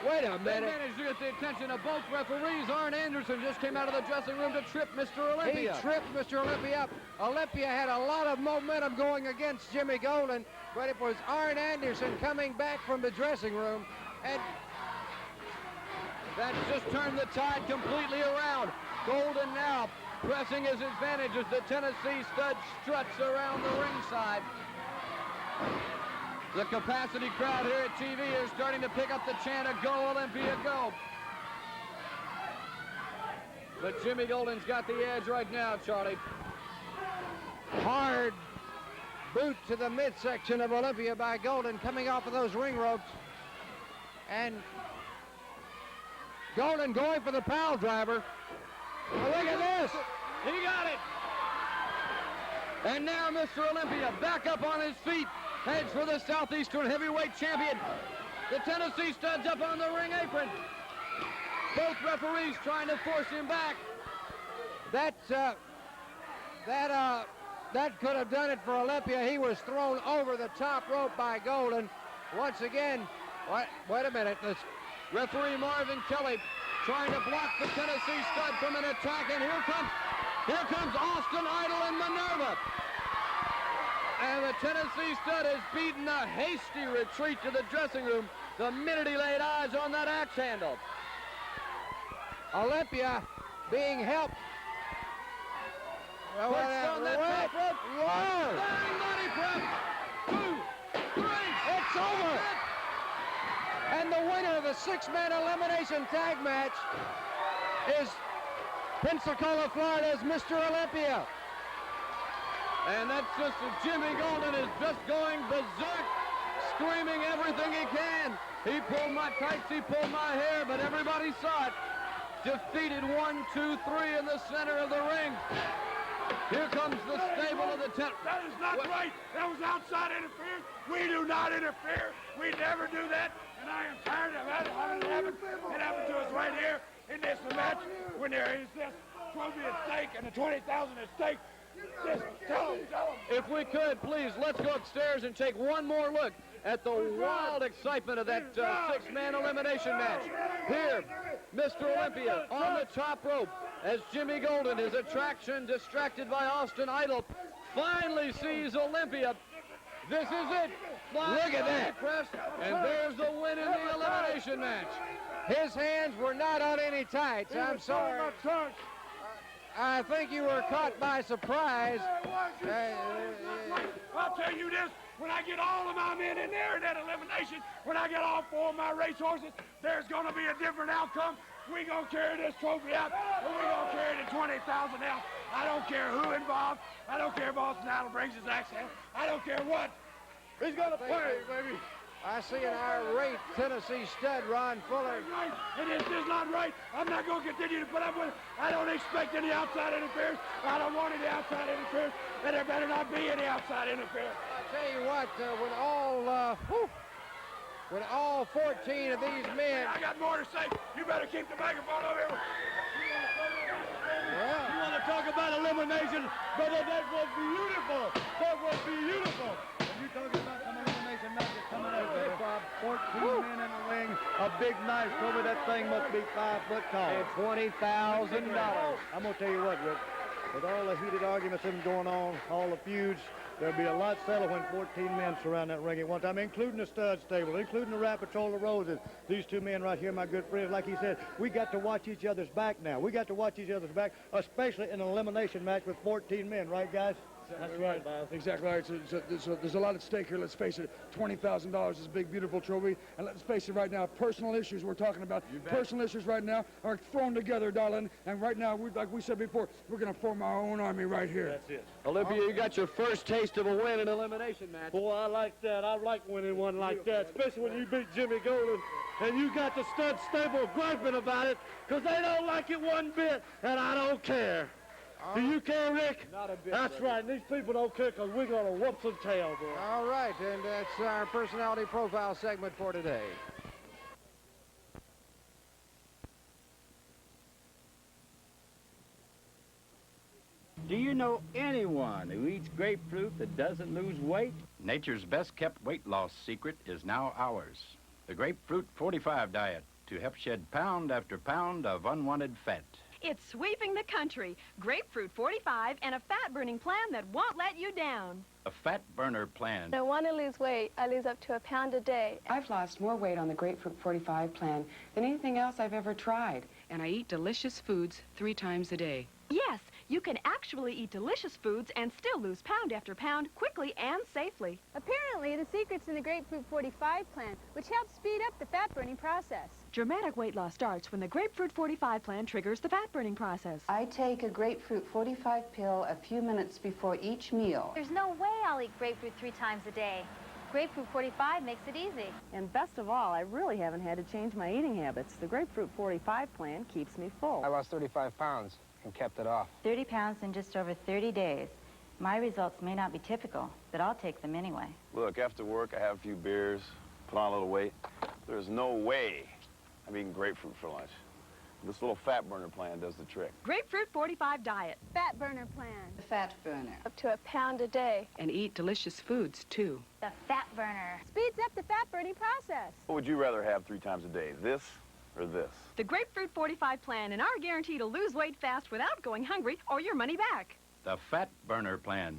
Wait a minute. They managed to get the attention of both referees. Arn Anderson just came out of the dressing room to trip Mr. Olympia. He tripped Mr. Olympia up. Olympia had a lot of momentum going against Jimmy Golden, but it was Arn Anderson coming back from the dressing room, and that just turned the tide completely around. Golden now pressing his advantage as the Tennessee stud struts around the ringside. The capacity crowd here at TV is starting to pick up the chant of "Go Olympia, go!" But Jimmy Golden's got the edge right now, Charlie. Hard boot to the midsection of Olympia by Golden, coming off of those ring ropes. And Golden going for the pile driver. Oh, look at this. He got it. And now Mr. Olympia back up on his feet, heads for the Southeastern heavyweight champion. The Tennessee Stud's up on the ring apron. Both referees trying to force him back. That could have done it for Olympia. He was thrown over the top rope by Golden. Once again, wait a minute. This referee Marvin Kelly trying to block the Tennessee Stud from an attack, and here comes Austin Idol and Minerva. And the Tennessee Stud has beaten a hasty retreat to the dressing room the minute he laid eyes on that axe handle. Olympia being helped. Puts on that top rope. Whoa! Flying money prep. 2, 3. It's over. And the winner of the six-man elimination tag match is Pensacola, Florida's Mr. Olympia. And that's just as Jimmy Golden is just going berserk, screaming everything he can. He pulled my tights, he pulled my hair, but everybody saw it. Defeated 1, 2, 3 in the center of the ring. Here comes the stable of the That is not right. That was outside interference. We do not interfere. We never do that. And I am tired of having it happen. It happened to us right here in this match when there is this trophy at stake and the 20,000 at stake. Just tell them. If we could, please, let's go upstairs and take one more look at the wild excitement of that six-man elimination match. Here, Mr. Olympia on the top rope as Jimmy Golden, his attraction distracted by Austin Idol, finally sees Olympia. This is it. Look at that. Press, and there's the win in the elimination match. His hands were not on any tights. I'm sorry. I think you were caught by surprise. I'll tell you this, when I get all of my men in there in that elimination, when I get all 4 of my racehorses, there's going to be a different outcome. We're going to carry this trophy out, and we're going to carry the 20,000 out. I don't care who involved. I don't care if Austin Idol brings his axe out. I don't care what. He's going to play, baby. I see an irate Tennessee Stud, Ron Fuller. Right. And it's just not right. I'm not going to continue to put up with it. I don't expect any outside interference. I don't want any outside interference. And there better not be any outside interference. I tell you what, with all 14 of these men. I got more to say. You better keep the microphone over here. Well, you want to talk about elimination, brother? That was beautiful. That was beautiful. When you talking about some elimination matches coming out there, Bob, 14 men in the ring, a big knife over that thing must be 5 foot tall. And $20,000. I'm going to tell you what, Rick, with all the heated arguments that have been going on, all the feuds, there'll be a lot settled when 14 men surround that ring at one time, including the Stud Stable, including the Rap Patrol of Roses. These 2 men right here, my good friends, like he said, we got to watch each other's back now. We got to watch each other's back, especially in an elimination match with 14 men, right, guys? That's right, Bob. Exactly right. So there's a lot at stake here. Let's face it. $20,000 is a big, beautiful trophy. And let's face it right now, personal issues we're talking about. Personal issues right now are thrown together, darling. And right now, like we said before, we're going to form our own army right here. That's it. Olympia, you got your first taste of a win in elimination match. Boy, I like that. I like winning one like that, especially when you beat Jimmy Golden. And you got the Stud Stable griping about it because they don't like it one bit, and I don't care. Do you care, Rick? Not a bit. That's right. And these people don't care because we're going to whoop some tail, boy. All right, and that's our personality profile segment for today. Do you know anyone who eats grapefruit that doesn't lose weight? Nature's best-kept weight loss secret is now ours. The Grapefruit 45 diet to help shed pound after pound of unwanted fat. It's sweeping the country. Grapefruit 45 and a fat-burning plan that won't let you down. A fat burner plan. When I want to lose weight, I lose up to 1 pound a day. I've lost more weight on the Grapefruit 45 plan than anything else I've ever tried. And I eat delicious foods 3 times a day. Yes, you can actually eat delicious foods and still lose pound after pound quickly and safely. Apparently, the secret's in the Grapefruit 45 plan, which helps speed up the fat-burning process. Dramatic weight loss starts when the Grapefruit 45 plan triggers the fat-burning process. I take a Grapefruit 45 pill a few minutes before each meal. There's no way I'll eat grapefruit 3 times a day. Grapefruit 45 makes it easy. And best of all, I really haven't had to change my eating habits. The Grapefruit 45 plan keeps me full. I lost 35 pounds. and kept it off. 30 pounds in just over 30 days. My results may not be typical, but I'll take them anyway. Look, after work, I have a few beers, put on a little weight. There's no way I'm eating grapefruit for lunch. This little fat burner plan does the trick. Grapefruit 45 diet. Fat burner plan. The fat burner. Up to a pound a day. And eat delicious foods, too. The fat burner. Speeds up the fat burning process. What would you rather have 3 times a day, this or this? The Grapefruit 45 plan and our guarantee to lose weight fast without going hungry or your money back. The Fat Burner Plan.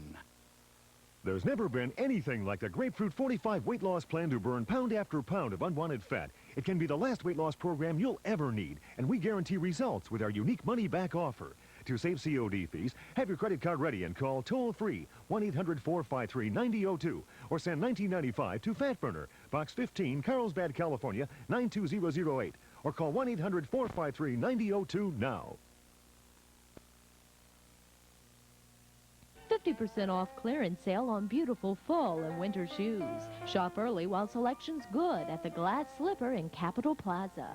There's never been anything like the Grapefruit 45 weight loss plan to burn pound after pound of unwanted fat. It can be the last weight loss program you'll ever need, and we guarantee results with our unique money-back offer. To save COD fees, have your credit card ready and call toll-free 1-800-453-9002 or send $19.95 to Fat Burner, Box 15, Carlsbad, California, 92008, or call 1-800-453-9002 now. 50% off clearance sale on beautiful fall and winter shoes. Shop early while selection's good at the Glass Slipper in Capitol Plaza.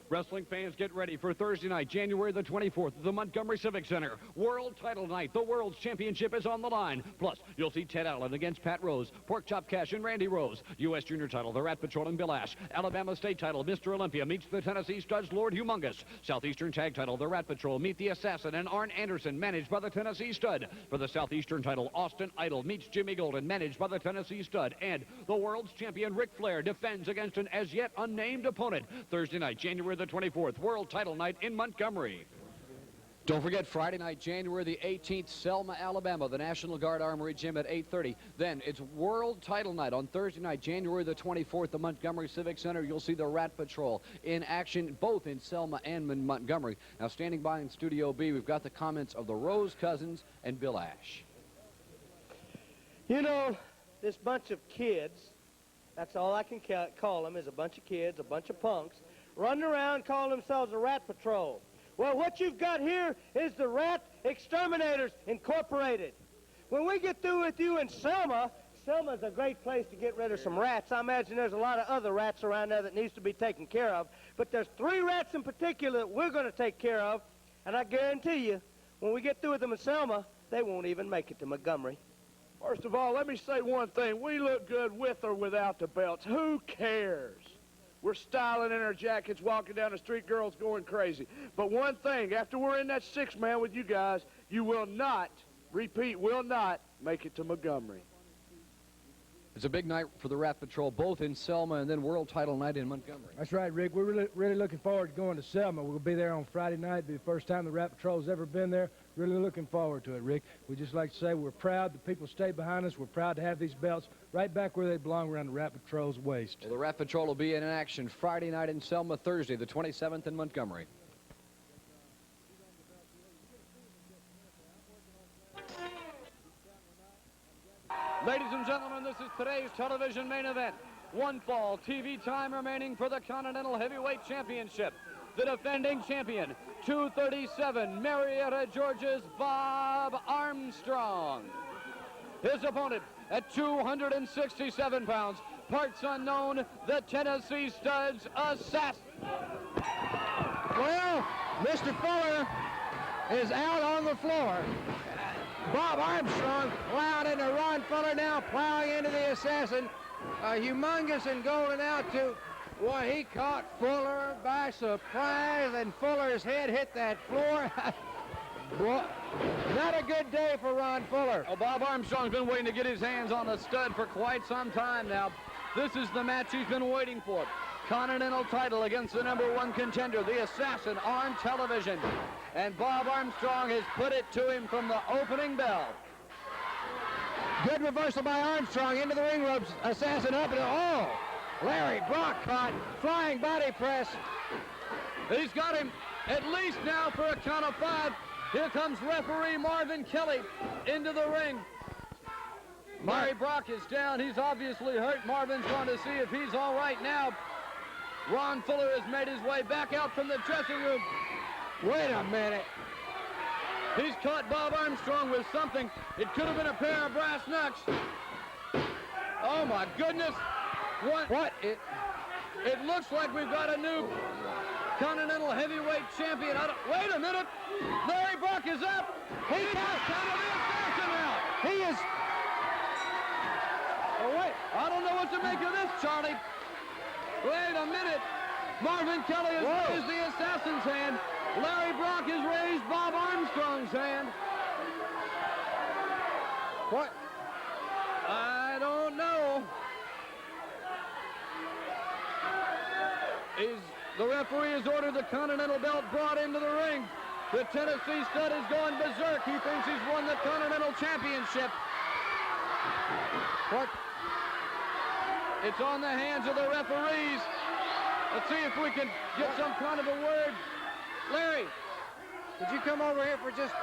Wrestling fans, get ready for Thursday night, January the 24th, at the Montgomery Civic Center. World Title Night. The World's Championship is on the line. Plus, you'll see Ted Allen against Pat Rose, Pork Chop Cash and Randy Rose. U.S. Junior title, the Rat Patrol and Bill Ash. Alabama State title, Mr. Olympia meets the Tennessee Studs, Lord Humongous. Southeastern Tag title, the Rat Patrol meet the Assassin and Arn Anderson, managed by the Tennessee Stud. For the Southeastern title, Austin Idol meets Jimmy Golden, managed by the Tennessee Stud. And the World's Champion, Ric Flair, defends against an as yet unnamed opponent. Thursday night, January the 24th, World Title Night in Montgomery. Don't forget Friday night, January the 18th, Selma, Alabama, the National Guard Armory Gym at 8:30. Then it's World Title Night on Thursday night, January the 24th, the Montgomery Civic Center. You'll see the Rat Patrol in action, both in Selma and in Montgomery. Now, standing by in Studio B, we've got the comments of the Rose cousins and Bill Ash. You know, this bunch of kids, that's all I can call them, is a bunch of kids, a bunch of punks, running around calling themselves the Rat Patrol. Well, what you've got here is the Rat Exterminators Incorporated. When we get through with you in Selma, Selma's a great place to get rid of some rats. I imagine there's a lot of other rats around there that needs to be taken care of. But there's 3 rats in particular that we're going to take care of. And I guarantee you, when we get through with them in Selma, they won't even make it to Montgomery. First of all, let me say one thing. We look good with or without the belts. Who cares? We're styling in our jackets, walking down the street, girls going crazy. But one thing, after we're in that 6-man with you guys, you will not, repeat, will not make it to Montgomery. It's a big night for the Rat Patrol, both in Selma and then World Title Night in Montgomery. That's right, Rick. We're really looking forward to going to Selma. We'll be there on Friday night. It'll be the first time the Rat Patrol's ever been there. Really looking forward to it, Rick. We'd just like to say we're proud the people stay behind us. We're proud to have these belts right back where they belong, around the Rat Patrol's waist. Well, the Rat Patrol will be in action Friday night in Selma, Thursday, the 27th in Montgomery. Ladies and gentlemen, this is today's television main event. One fall TV time remaining for the Continental Heavyweight Championship. The defending champion, 237, Marietta, Georgia's Bob Armstrong. His opponent at 267 pounds, parts unknown, the Tennessee Studs Assassin. Well, Mr. Fuller is out on the floor. Bob Armstrong plowed into Ron Fuller, now plowing into the Assassin. Humongous and Golden out to, boy, he caught Fuller by surprise, and Fuller's head hit that floor. Boy, not a good day for Ron Fuller. Well, Bob Armstrong's been waiting to get his hands on the stud for quite some time now. This is the match he's been waiting for. Continental title against the #1 contender, the Assassin, on television. And Bob Armstrong has put it to him from the opening bell. Good reversal by Armstrong into the ring ropes. Assassin up and oh! Larry Brock caught, flying body press. He's got him at least now for a count of 5. Here comes referee Marvin Kelly into the ring. Larry Brock is down. He's obviously hurt. Marvin's going to see if he's all right now. Ron Fuller has made his way back out from the dressing room. Wait a minute. He's caught Bob Armstrong with something. It could have been a pair of brass knucks. Oh, my goodness. What? It looks like we've got a new Continental Heavyweight Champion. Wait a minute. Larry Brock is up. He counts the assassin out. He is... Oh, wait. I don't know what to make of this, Charlie. Wait a minute. Marvin Kelly has raised the assassin's hand. Larry Brock has raised Bob Armstrong's hand. What? I don't know. The referee has ordered the Continental belt brought into the ring. The Tennessee Stud is going berserk. He thinks he's won the Continental Championship. What? It's on the hands of the referees. Let's see if we can get some kind of a word. Larry, could you come over here for just...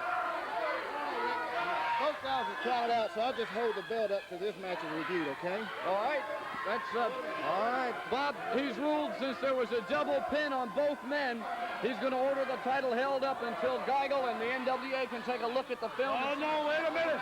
Both guys are counted out, so I'll just hold the belt up till this match is reviewed, okay? All right. That's all right. Bob, he's ruled since there was a double pin on both men, he's going to order the title held up until Geigel and the NWA can take a look at the film. Oh, no, wait a minute.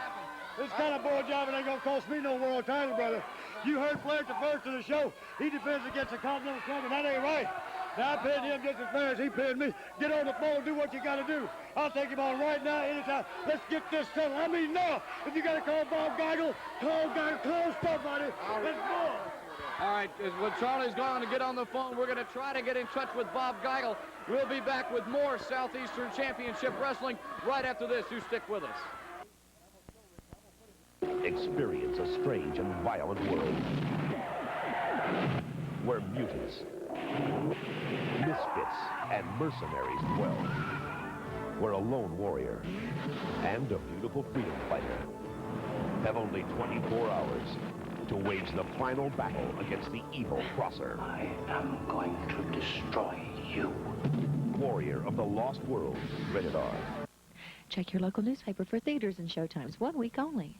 This kind of bull job ain't going to cost me no world title, brother. You heard Flair at the first of the show. He defends against the Continental Champion. That ain't right. Now, I pinned him just as fair as he pinned me. Get on the phone, do what you got to do. I'll take him on right now, anytime. Let's get this settled. I mean, now, if you got to call Bob Geigel, call somebody. Let's go. All right, when Charlie's going to get on the phone, we're going to try to get in touch with Bob Geigel. We'll be back with more Southeastern Championship Wrestling right after this. You stick with us. Experience a strange and violent world where mutants, misfits, and mercenaries dwell, where a lone warrior and a beautiful freedom fighter have only 24 hours to wage the final battle against the evil Crosser. I am going to destroy you. Warrior of the Lost World, rated R. Check your local newspaper for theaters and showtimes. 1 week only.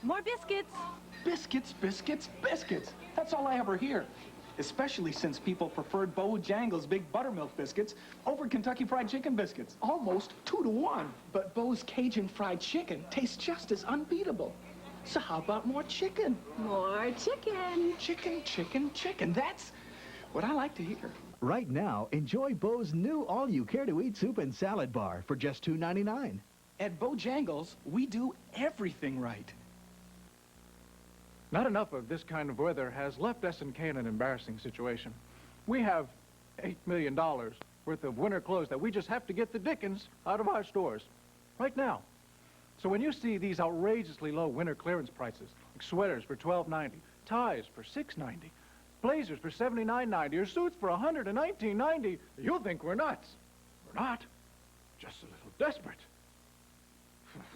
More biscuits. Biscuits, biscuits, biscuits. That's all I ever hear. Especially since people preferred Bojangles' Big Buttermilk biscuits over Kentucky Fried Chicken biscuits. Almost 2 to 1. But Bo's Cajun Fried Chicken tastes just as unbeatable. So how about more chicken? More chicken. Chicken, chicken, chicken. That's what I like to hear. Right now, enjoy Bo's new all-you-care-to-eat soup and salad bar for just $2.99. At Bojangles, we do everything right. Not enough of this kind of weather has left S&K in an embarrassing situation. We have $8 million worth of winter clothes that we just have to get the dickens out of our stores right now. So when you see these outrageously low winter clearance prices, like sweaters for $12.90, ties for $6.90, blazers for $79.90, or suits for $119.90, you'll think we're nuts. We're not. Just a little desperate.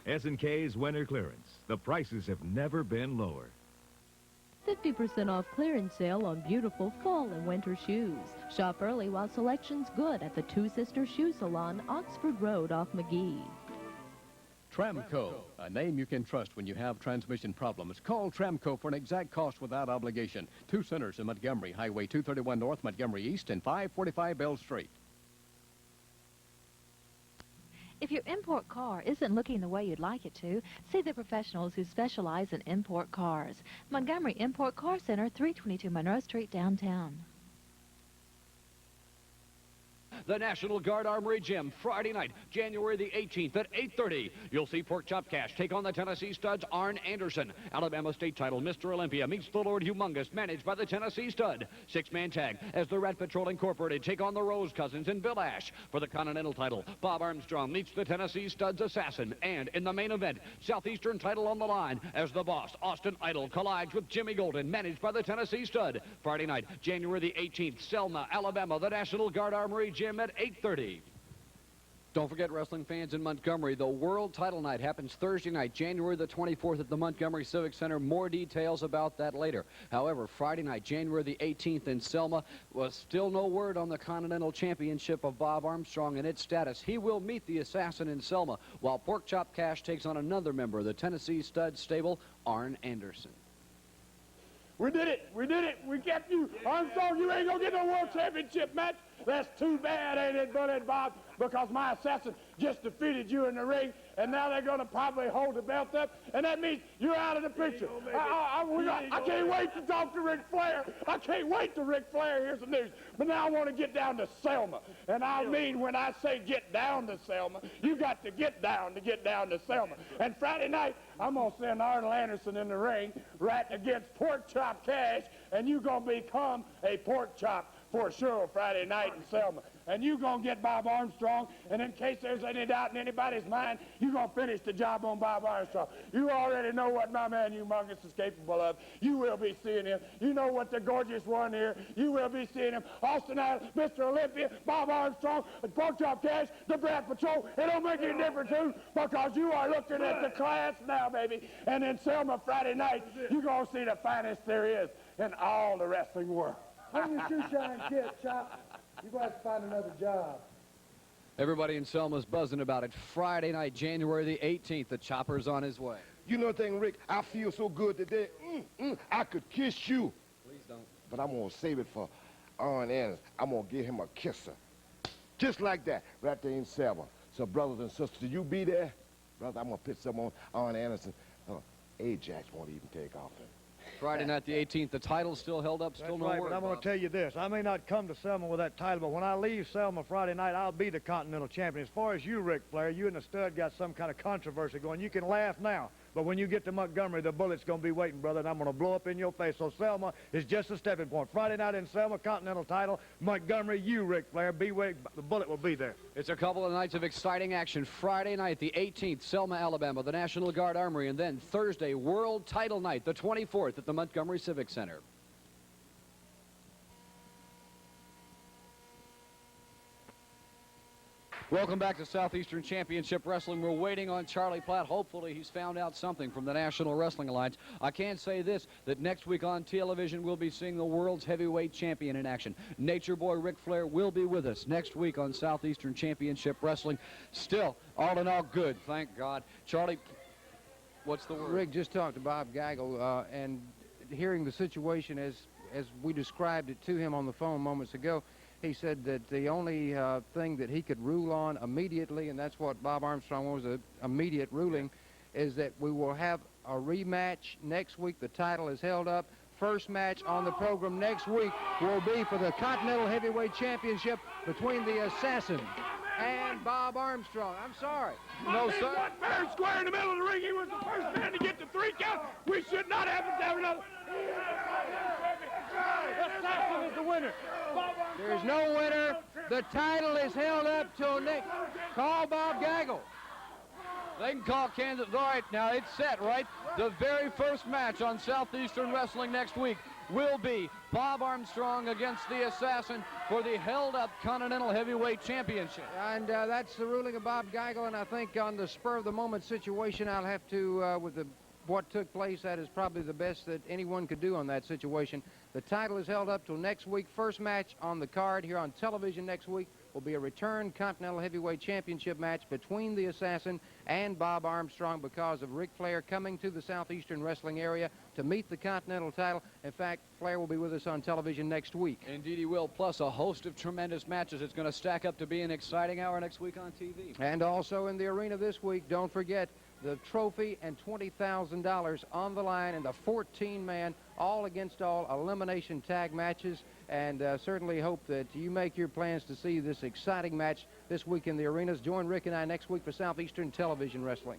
S&K's winter clearance. The prices have never been lower. 50% off clearance sale on beautiful fall and winter shoes. Shop early while selection's good at the Two Sisters Shoe Salon, Oxford Road off McGee. Tramco, a name you can trust when you have transmission problems. Call Tramco for an exact cost without obligation. 2 centers in Montgomery, Highway 231 North, Montgomery East, and 545 Bell Street. If your import car isn't looking the way you'd like it to, see the professionals who specialize in import cars. Montgomery Import Car Center, 322 Monroe Street, downtown. The National Guard Armory Gym, Friday night, January the 18th at 8:30. You'll see Pork Chop Cash take on the Tennessee Studs, Arn Anderson. Alabama State title, Mr. Olympia meets the Lord Humongous, managed by the Tennessee Stud. 6-man tag as the Rat Patrol Incorporated take on the Rose Cousins and Bill Ash. For the Continental title, Bob Armstrong meets the Tennessee Studs Assassin. And in the main event, Southeastern title on the line as the Boss, Austin Idol, collides with Jimmy Golden, managed by the Tennessee Stud. Friday night, January the 18th, Selma, Alabama, the National Guard Armory Gym at 8:30. Don't forget, wrestling fans in Montgomery, the World Title Night happens Thursday night, January the 24th at the Montgomery Civic Center. More details about that later. However, Friday night, January the 18th in Selma, was still no word on the Continental Championship of Bob Armstrong and its status. He will meet the Assassin in Selma, while Pork Chop Cash takes on another member of the Tennessee Stud stable, Arn Anderson. We did it. We did it. We kept you. Armstrong, you ain't going to get no world championship match. That's too bad, ain't it, Bullet Bob? because my assassin just defeated you in the ring, and now they're going to probably hold the belt up, and that means you're out of the picture. I can't wait to talk to Ric Flair. I can't wait till Ric Flair hears the news. But now I want to get down to Selma. And I mean, when I say get down to Selma, you got to get down to Selma. And Friday night, I'm going to send Arnold Anderson in the ring right against Pork Chop Cash, and you're going to become a pork chop for sure Friday night in Selma. And you're going to get Bob Armstrong, and in case there's any doubt in anybody's mind, you're going to finish the job on Bob Armstrong. You already know what my man Humongous is capable of. You will be seeing him. You know what the gorgeous one here. You will be seeing him. Austin Idol, Mr. Olympia, Bob Armstrong, Pork Chop Cash, the Brat Patrol. It don't make any difference who, because you are looking at the class now, baby. And in Selma Friday night, you're going to see the finest there is in all the wrestling world. I'm your shoe shine kid, Chop. You're going to have to find another job. Everybody in Selma's buzzing about it. Friday night, January the 18th, the Chopper's on his way. You know the thing, Rick, I feel so good today. I could kiss you. Please don't. But I'm going to save it for Arn Anderson. I'm going to give him a kisser. Just like that, right there in Selma. So brothers and sisters, you be there. Brother, I'm going to put some on Arn Anderson. Ajax won't even take off him. Friday night the 18th, the title's still held up, still no right, word. but I'm going to tell you this. I may not come to Selma with that title, but when I leave Selma Friday night, I'll be the Continental Champion. As far as you, Ric Flair, you and the stud got some kind of controversy going. You can laugh now, but when you get to Montgomery, the bullet's going to be waiting, brother, and I'm going to blow up in your face. So Selma is just a stepping point. Friday night in Selma, Continental title. Montgomery, you, Ric Flair, be waiting. The bullet will be there. It's a couple of nights of exciting action. Friday night, the 18th, Selma, Alabama, the National Guard Armory, and then Thursday, World Title Night, the 24th at the Montgomery Civic Center. Welcome back to Southeastern Championship Wrestling. We're waiting on Charlie Platt. Hopefully he's found out something from the National Wrestling Alliance. I can say this, that next week on television we'll be seeing the world's heavyweight champion in action. Nature Boy Ric Flair will be with us next week on Southeastern Championship Wrestling. Still, all in all, good, thank God. Charlie, what's the word? Rick just talked to Bob Geigel, and hearing the situation as we described it to him on the phone moments ago, he said that the only thing that he could rule on immediately, and that's what Bob Armstrong was, an immediate ruling, is that we will have a rematch next week. The title is held up. First match on the program next week will be for the Continental Heavyweight Championship between the Assassin and Bob Armstrong. I'm sorry. No, sir. Fair and square in the middle of the ring. He was the first man to get the 3 count. We should not have to have another. Assassin is the winner. There's no winner. The title is held up till next. Call Bob Geigel. They can call Kansas. All right, now it's set, right? The very first match on Southeastern Wrestling next week will be Bob Armstrong against the Assassin for the held-up Continental Heavyweight Championship. And that's the ruling of Bob Geigel, and I think on the spur-of-the-moment situation, I'll have to, with what took place, that is probably the best that anyone could do on that situation. The title is held up till next week. First match on the card here on television next week will be a return Continental Heavyweight Championship match between the Assassin and Bob Armstrong because of Ric Flair coming to the Southeastern Wrestling area to meet the Continental title. In fact, Flair will be with us on television next week. Indeed he will, plus a host of tremendous matches. It's going to stack up to be an exciting hour next week on TV. And also in the arena this week, don't forget, the trophy and $20,000 on the line in the 14-man all-against-all elimination tag matches. And certainly hope that you make your plans to see this exciting match this week in the arenas. Join Rick and I next week for Southeastern Television Wrestling.